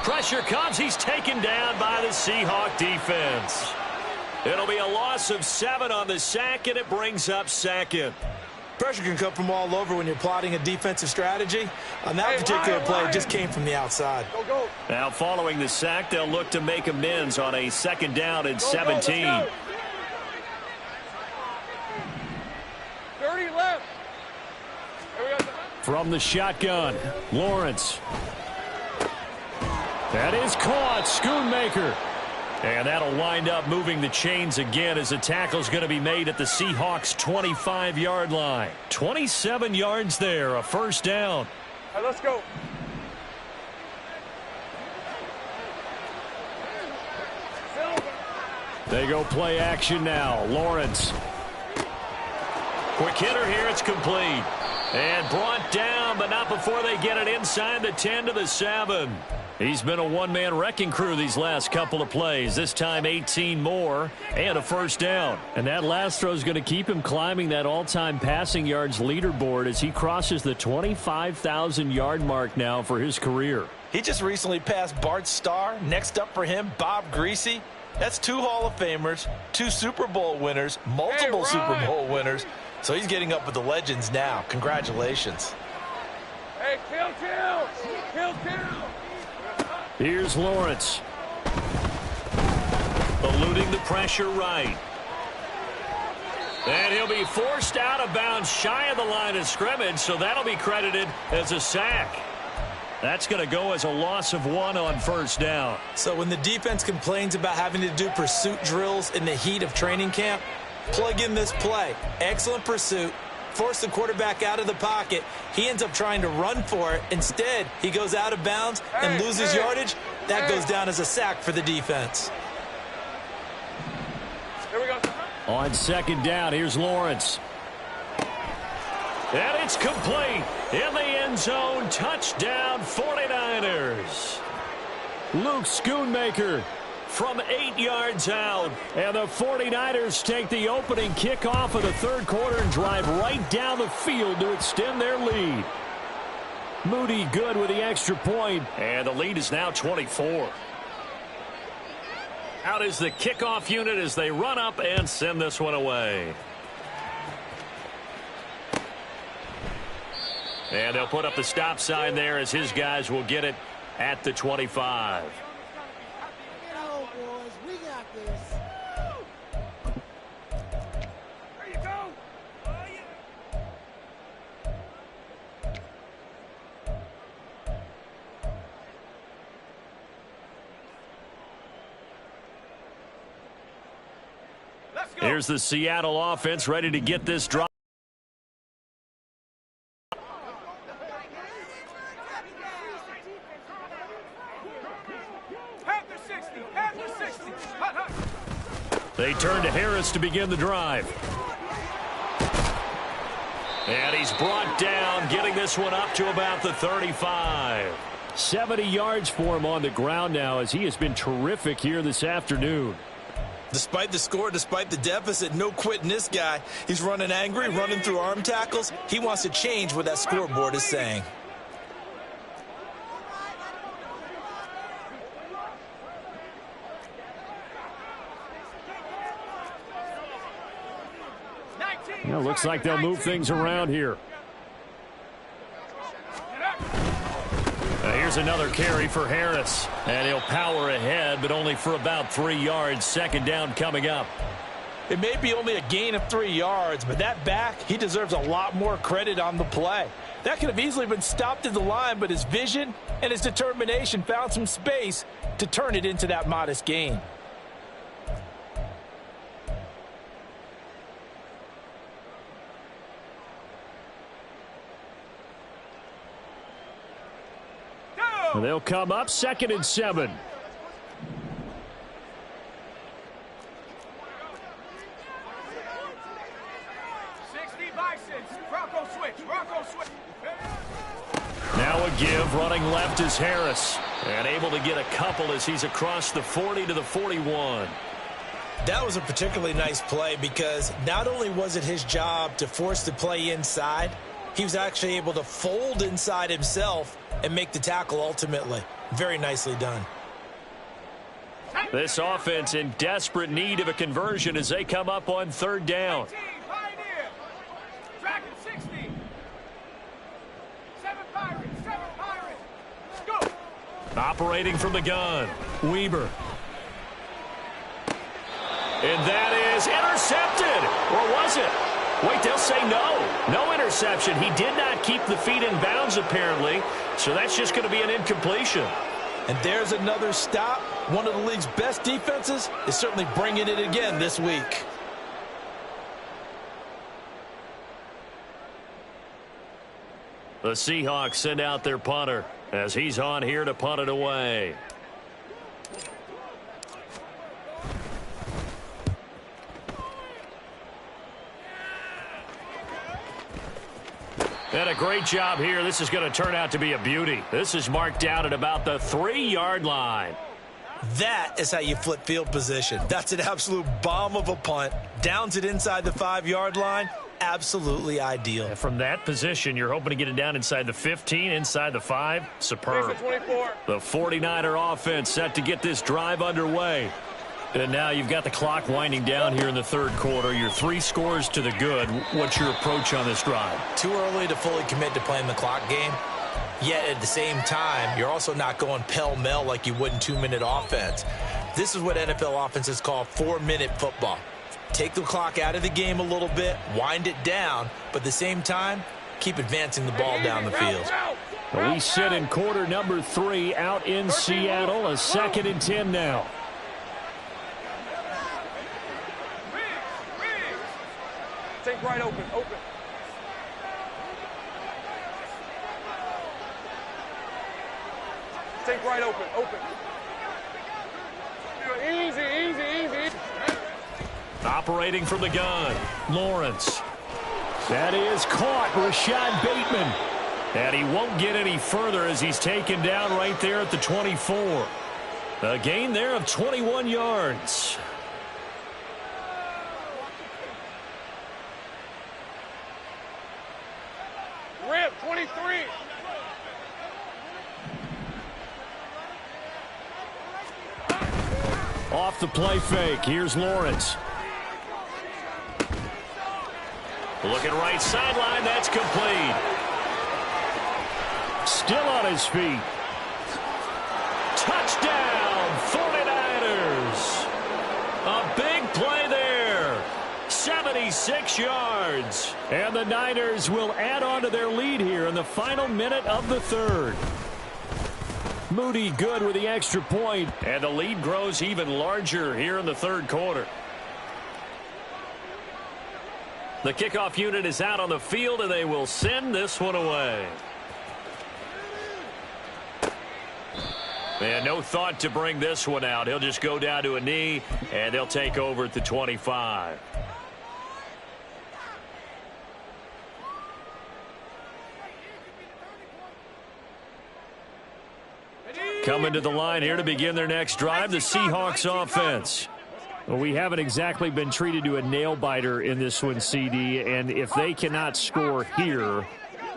Pressure comes. He's taken down by the Seahawk defense. It'll be a loss of 7 on the sack, and it brings up 2nd. Pressure can come from all over when you're plotting a defensive strategy. On that particular play, it just came from the outside. Go. Now, following the sack, they'll look to make amends on a 2nd down and 17. Go. 30 left. From the shotgun, Lawrence. That is caught. Schoonmaker. And that'll wind up moving the chains again as the tackle's going to be made at the Seahawks' 25-yard line. 27 yards there, a first down. All right, let's go. They go play action now. Lawrence. Quick hitter here. It's complete. And brought down, but not before they get it inside the 10 to the 7. He's been a one-man wrecking crew these last couple of plays. This time 18 more and a first down. And that last throw is going to keep him climbing that all-time passing yards leaderboard as he crosses the 25,000-yard mark now for his career. He just recently passed Bart Starr. Next up for him, Bob Greasy. That's 2 Hall of Famers, 2 Super Bowl winners, multiple Super Bowl winners. So he's getting up with the legends now. Congratulations. Hey, kill. Here's Lawrence. Eluding the pressure right. And he'll be forced out of bounds shy of the line of scrimmage, so that'll be credited as a sack. That's going to go as a loss of 1 on first down. So when the defense complains about having to do pursuit drills in the heat of training camp, plug in this play. Excellent pursuit. Force the quarterback out of the pocket. He ends up trying to run for it. Instead, he goes out of bounds and loses yardage. That goes down as a sack for the defense. Here we go. On 2nd down, here's Lawrence. And it's complete. In the end zone, touchdown 49ers. Luke Schoonmaker from 8 yards out. And the 49ers take the opening kickoff of the third quarter and drive right down the field to extend their lead. Moody good with the extra point. And the lead is now 24. Out is the kickoff unit as they run up and send this one away. And they'll put up the stop sign there as his guys will get it at the 25. Here's the Seattle offense ready to get this drive. They turn to Harris to begin the drive. And he's brought down, getting this one up to about the 35. 70 yards for him on the ground now, as he has been terrific here this afternoon. Despite the score, despite the deficit, no quitting this guy. He's running angry, running through arm tackles. He wants to change what that scoreboard is saying. Yeah, looks like they'll move things around here. Here's another carry for Harris. And he'll power ahead, but only for about 3 yards. Second down coming up. It may be only a gain of 3 yards, but that back, he deserves a lot more credit on the play. That could have easily been stopped at the line, but his vision and his determination found some space to turn it into that modest gain. They'll come up 2nd and 7. Now a give, running left is Harris. And able to get a couple as he's across the 40 to the 41. That was a particularly nice play because not only was it his job to force the play inside, he was actually able to fold inside himself and make the tackle ultimately. Very nicely done. This offense in desperate need of a conversion as they come up on 3rd down. Operating from the gun, Weber. And that is intercepted. Or was it? Wait, they'll say no. No interception. He did not keep the feet in bounds, apparently. So that's just going to be an incompletion. And there's another stop. One of the league's best defenses is certainly bringing it again this week. The Seahawks send out their punter as he's on here to punt it away. And a great job here. This is going to turn out to be a beauty. This is marked down at about the 3-yard line. That is how you flip field position. That's an absolute bomb of a punt. Downs it inside the 5-yard line. Absolutely ideal. And from that position, you're hoping to get it down inside the 15, inside the 5. Superb. The 49er offense set to get this drive underway. And now you've got the clock winding down here in the 3rd quarter. Your 3 scores to the good. What's your approach on this drive? Too early to fully commit to playing the clock game. Yet at the same time, you're also not going pell-mell like you would in 2-minute offense. This is what NFL offenses call 4-minute football. Take the clock out of the game a little bit, wind it down, but at the same time, keep advancing the ball down the field. We sit in quarter number 3 out in Seattle. A 2nd and 10 now. Take right, open. Take right, open. Easy. Operating from the gun, Lawrence. That is caught, Rashad Bateman. And he won't get any further as he's taken down right there at the 24. A gain there of 21 yards. Rip, 23. Off the play fake. Here's Lawrence. Looking right sideline. That's complete. Still on his feet. Touchdown, 49ers. A big play there. 76 yards. And the Niners will add on to their lead here in the final minute of the third. Moody good with the extra point. And the lead grows even larger here in the third quarter. The kickoff unit is out on the field, and they will send this one away. And no thought to bring this one out. He'll just go down to a knee, and they'll take over at the 25. Coming to the line here to begin their next drive, the Seahawks offense. Well, we haven't exactly been treated to a nail-biter in this one, CD, and if they cannot score here,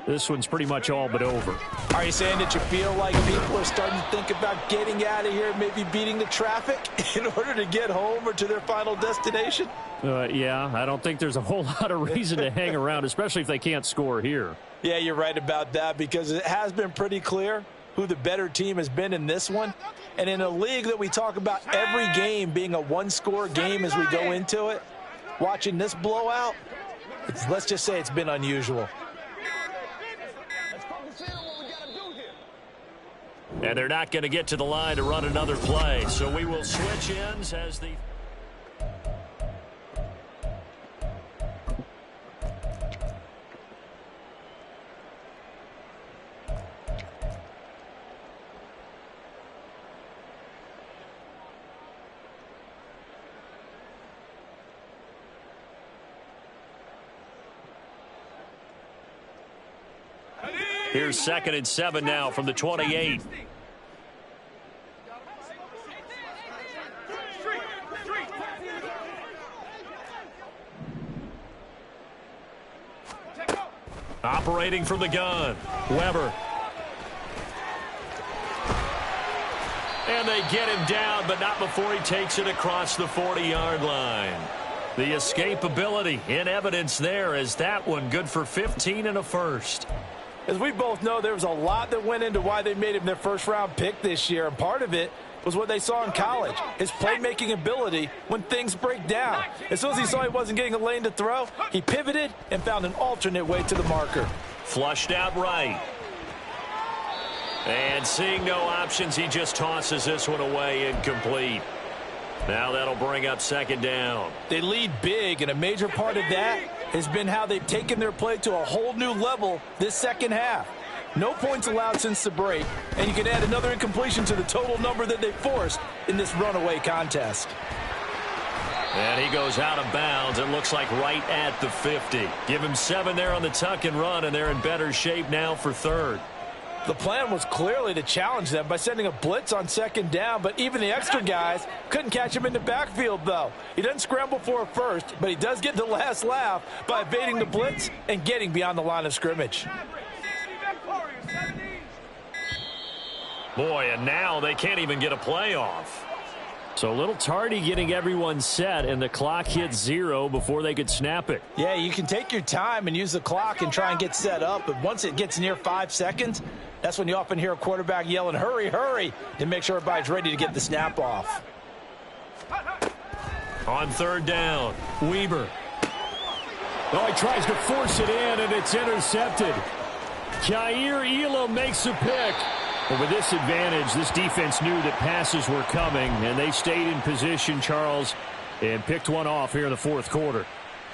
this one's pretty much all but over. Are you saying that you feel like people are starting to think about getting out of here, maybe beating the traffic in order to get home or to their final destination? Yeah, I don't think there's a whole lot of reason to hang around, especially if they can't score here. Yeah, you're right about that, because it has been pretty clear who the better team has been in this one. And in a league that we talk about every game being a one-score game as we go into it, watching this blowout, let's just say it's been unusual. And they're not going to get to the line to run another play, so we will switch ends as the... Here's 2nd and 7 now from the 28. Operating from the gun, Weber. And they get him down, but not before he takes it across the 40-yard line. The escapability in evidence there, as that one good for 15 and a first. As we both know, there was a lot that went into why they made him their first-round pick this year, and part of it was what they saw in college, his playmaking ability when things break down. As soon as he saw he wasn't getting a lane to throw, he pivoted and found an alternate way to the marker. Flushed out right. And seeing no options, he just tosses this one away incomplete. Now that'll bring up 2nd down. They lead big, and a major part of that has been how they've taken their play to a whole new level this second half. No points allowed since the break, and you can add another incompletion to the total number that they forced in this runaway contest. And he goes out of bounds. It looks like right at the 50. Give him 7 there on the tuck and run, and they're in better shape now for 3rd. The plan was clearly to challenge them by sending a blitz on 2nd down, but even the extra guys couldn't catch him in the backfield, though. He doesn't scramble for a first, but he does get the last laugh by evading the blitz and getting beyond the line of scrimmage. Boy, and now they can't even get a play off. So a little tardy getting everyone set, and the clock hits 0 before they could snap it. Yeah, you can take your time and use the clock and try and get set up, but once it gets near 5 seconds, that's when you often hear a quarterback yelling, hurry, hurry, to make sure everybody's ready to get the snap off. On 3rd down, Weber. Oh, he tries to force it in, and it's intercepted. Kaiir Elam makes a pick. But with this advantage, this defense knew that passes were coming, and they stayed in position, Charles, and picked one off here in the 4th quarter.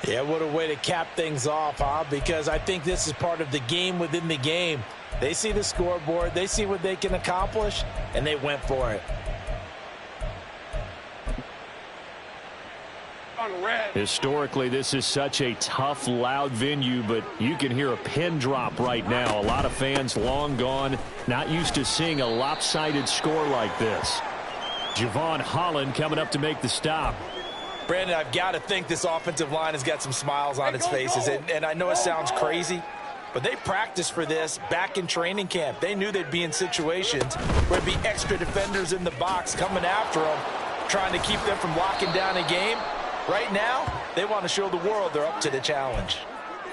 Yeah, what a way to cap things off, huh? Because I think this is part of the game within the game. They see the scoreboard, they see what they can accomplish, and they went for it. Historically, this is such a tough, loud venue, but you can hear a pin drop right now. A lot of fans long gone, not used to seeing a lopsided score like this. Javon Holland coming up to make the stop. Brandon, I've got to think this offensive line has got some smiles on its faces, and I know it sounds crazy, but they practiced for this back in training camp. They knew they'd be in situations where there'd be extra defenders in the box coming after them, trying to keep them from locking down a game. Right now, they want to show the world they're up to the challenge.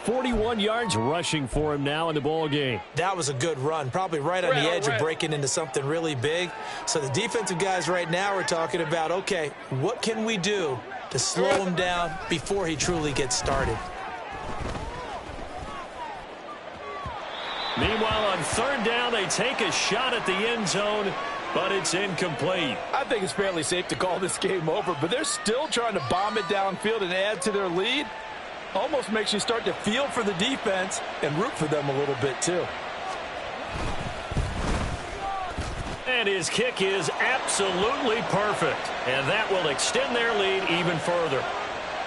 41 yards rushing for him now in the ball game. That was a good run, probably right on the edge of breaking into something really big. So the defensive guys right now are talking about, okay, what can we do to slow him down before he truly gets started? Meanwhile, on third down, they take a shot at the end zone, but it's incomplete. I think it's fairly safe to call this game over, but they're still trying to bomb it downfield and add to their lead. Almost makes you start to feel for the defense and root for them a little bit too. And his kick is absolutely perfect, and that will extend their lead even further.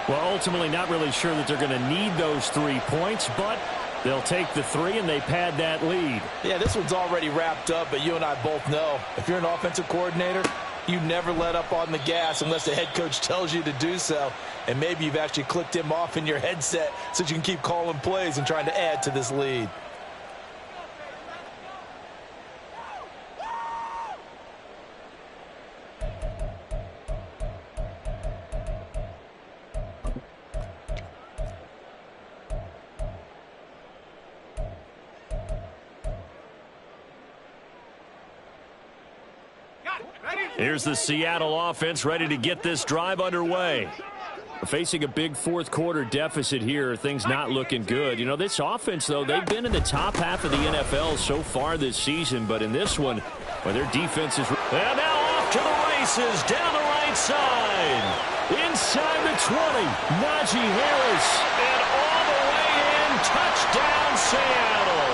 Well, ultimately not really sure that they're going to need those 3 points, but they'll take the 3 and they pad that lead. Yeah, this one's already wrapped up, but you and I both know if you're an offensive coordinator, you never let up on the gas unless the head coach tells you to do so. And maybe you've actually clicked him off in your headset so you can keep calling plays and trying to add to this lead. Here's the Seattle offense ready to get this drive underway. Facing a big fourth quarter deficit here, things not looking good. You know, this offense, though, they've been in the top half of the NFL so far this season, but in this one, well, their defense is... And now off to the races, down the right side. Inside the 20, Najee Harris. And all the way in, touchdown Seattle.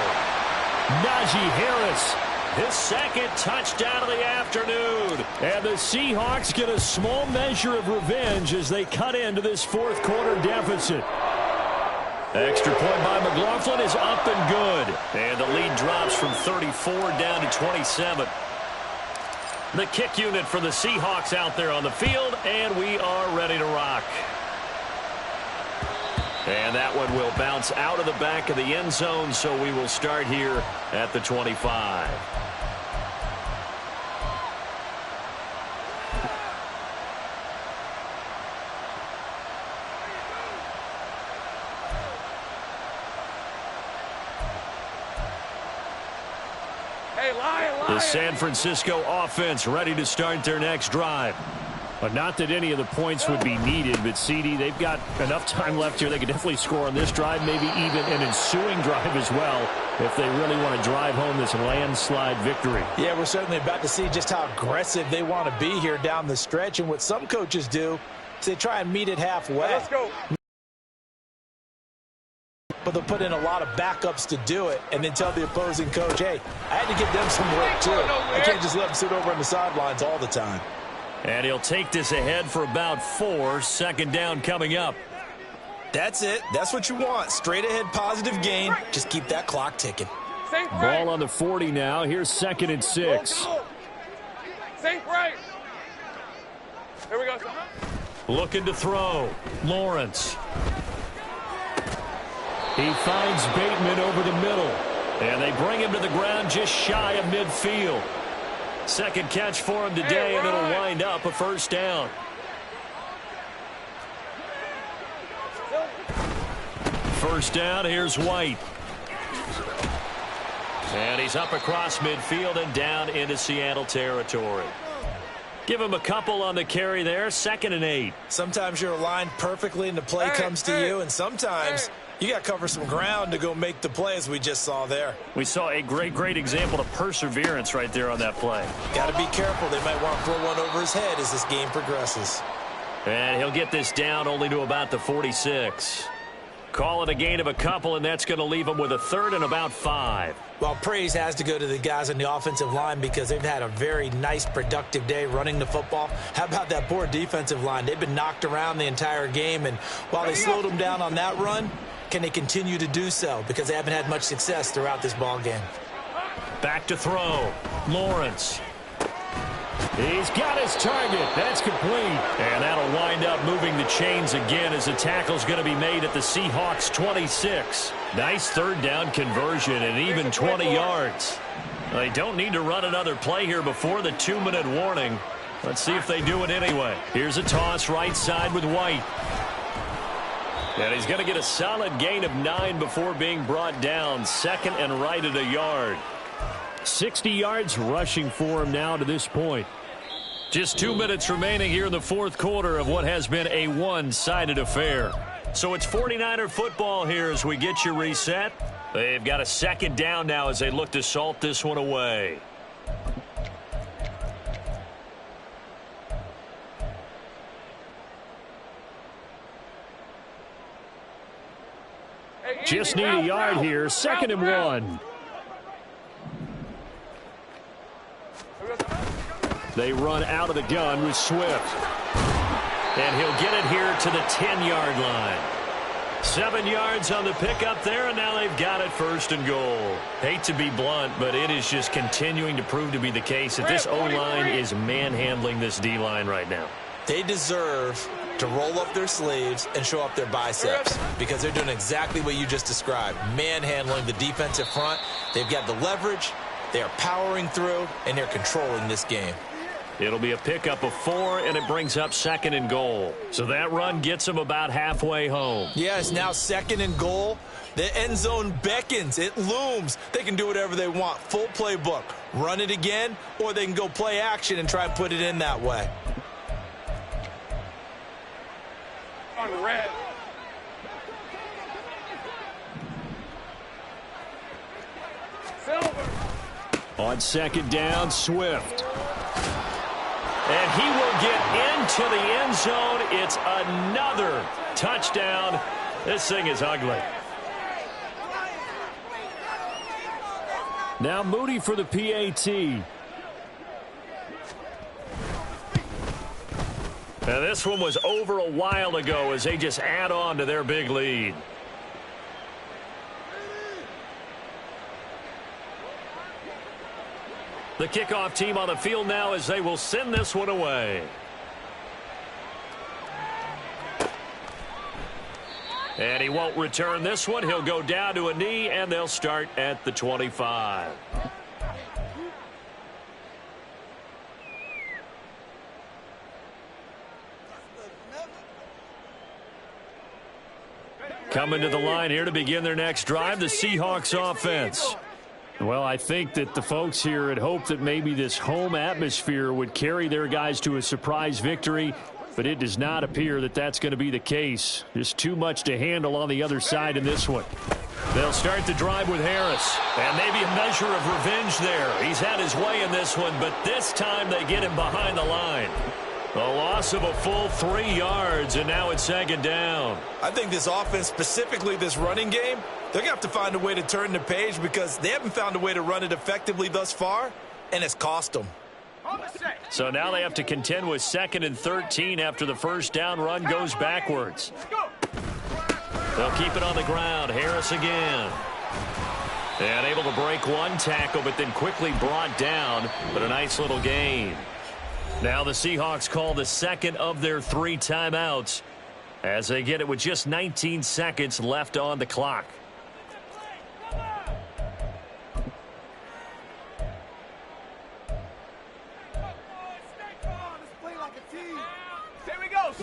Najee Harris, his second touchdown of the afternoon. And the Seahawks get a small measure of revenge as they cut into this fourth quarter deficit. Extra point by McLaughlin is up and good. And the lead drops from 34 down to 27. The kick unit for the Seahawks out there on the field, and we are ready to rock. And that one will bounce out of the back of the end zone, so we will start here at the 25. The San Francisco offense ready to start their next drive. But not that any of the points would be needed, but CD, they've got enough time left here. They could definitely score on this drive, maybe even an ensuing drive as well, if they really want to drive home this landslide victory. Yeah, we're certainly about to see just how aggressive they want to be here down the stretch. And what some coaches do is they try and meet it halfway. Let's go. But they'll put in a lot of backups to do it and then tell the opposing coach, hey, I had to give them some work too. I can't just let them sit over on the sidelines all the time. And he'll take this ahead for about 4. Second down coming up. That's it. That's what you want. Straight ahead positive gain. Just keep that clock ticking. Ball on the 40 now. Here's 2nd and 6. Sink right. Here we go. Looking to throw. Lawrence. He finds Bateman over the middle. And they bring him to the ground just shy of midfield. Second catch for him today, and it'll wind up a first down. First down, here's White. And he's up across midfield and down into Seattle territory. Give him a couple on the carry there, 2nd and 8. Sometimes you're aligned perfectly and the play comes to you, and sometimes you got to cover some ground to go make the play, as we just saw there. We saw a great example of perseverance right there on that play. Got to be careful. They might want to throw one over his head as this game progresses. And he'll get this down only to about the 46. Call it a gain of a couple, and that's going to leave him with a 3rd and about 5. Well, praise has to go to the guys on the offensive line because they've had a very nice, productive day running the football. How about that poor defensive line? They've been knocked around the entire game, and while they slowed them down on that run, can they continue to do so? Because they haven't had much success throughout this ball game. Back to throw. Lawrence. He's got his target. That's complete. And that'll wind up moving the chains again as the tackle's going to be made at the Seahawks 26. Nice 3rd down conversion and even 20 yards. They don't need to run another play here before the 2-minute warning. Let's see if they do it anyway. Here's a toss right side with White. And he's going to get a solid gain of 9 before being brought down. Second and right at a yard. 60 yards rushing for him now to this point. Just 2 minutes remaining here in the fourth quarter of what has been a one-sided affair. So it's 49er football here as we get you reset. They've got a second down now as they look to salt this one away. Just need a yard here. Second and 1. They run out of the gun with Swift. And he'll get it here to the 10-yard line. 7 yards on the pickup there, and now they've got it first and goal. Hate to be blunt, but it is just continuing to prove to be the case that this O-line is manhandling this D-line right now. They deserve to roll up their sleeves and show up their biceps because they're doing exactly what you just described, manhandling the defensive front. They've got the leverage, they're powering through, and they're controlling this game. It'll be a pickup of 4, and it brings up second and goal. So that run gets them about halfway home. Yeah, it's now second and goal. The end zone beckons. It looms. They can do whatever they want. Full playbook. Run it again, or they can go play action and try and put it in that way. On the red. Silver. On second down, Swift. And he will get into the end zone. It's another touchdown. This thing is ugly. Now Moody for the PAT. Now this one was over a while ago as they just add on to their big lead. The kickoff team on the field now as they will send this one away. And he won't return this one. He'll go down to a knee, and they'll start at the 25. Coming to the line here to begin their next drive, the Seahawks offense. Well, I think that the folks here had hoped that maybe this home atmosphere would carry their guys to a surprise victory, but it does not appear that that's going to be the case. There's too much to handle on the other side in this one. They'll start the drive with Harris, and maybe a measure of revenge there. He's had his way in this one, but this time they get him behind the line. A loss of a full 3 yards, and now it's second down. I think this offense, specifically this running game, they're going to have to find a way to turn the page because they haven't found a way to run it effectively thus far, and it's cost them. So now they have to contend with 2nd and 13 after the first down run goes backwards. They'll keep it on the ground. Harris again. And able to break one tackle, but then quickly brought down, but a nice little gain. Now the Seahawks call the second of their 3 timeouts as they get it with just 19 seconds left on the clock.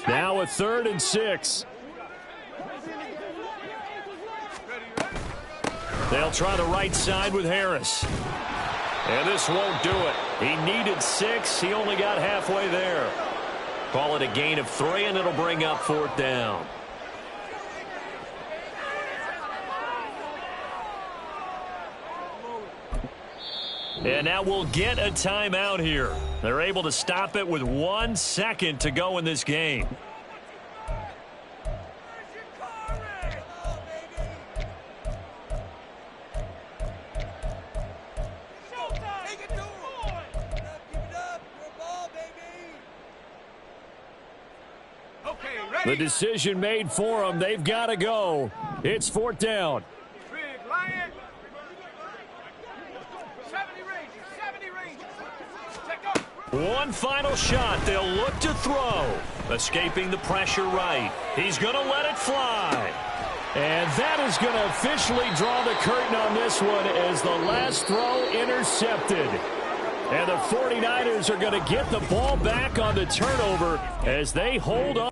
Now a 3rd and 6. They'll try the right side with Harris. And this won't do it. He needed 6. He only got halfway there. Call it a gain of 3, and it'll bring up 4th down. And now we'll get a timeout here. They're able to stop it with 1 second to go in this game. The decision made for them. They've got to go. It's 4th down. Big Lion. 70 ranges. Check up. One final shot. They'll look to throw. Escaping the pressure right. He's going to let it fly. And that is going to officially draw the curtain on this one as the last throw intercepted. And the 49ers are going to get the ball back on the turnover as they hold on.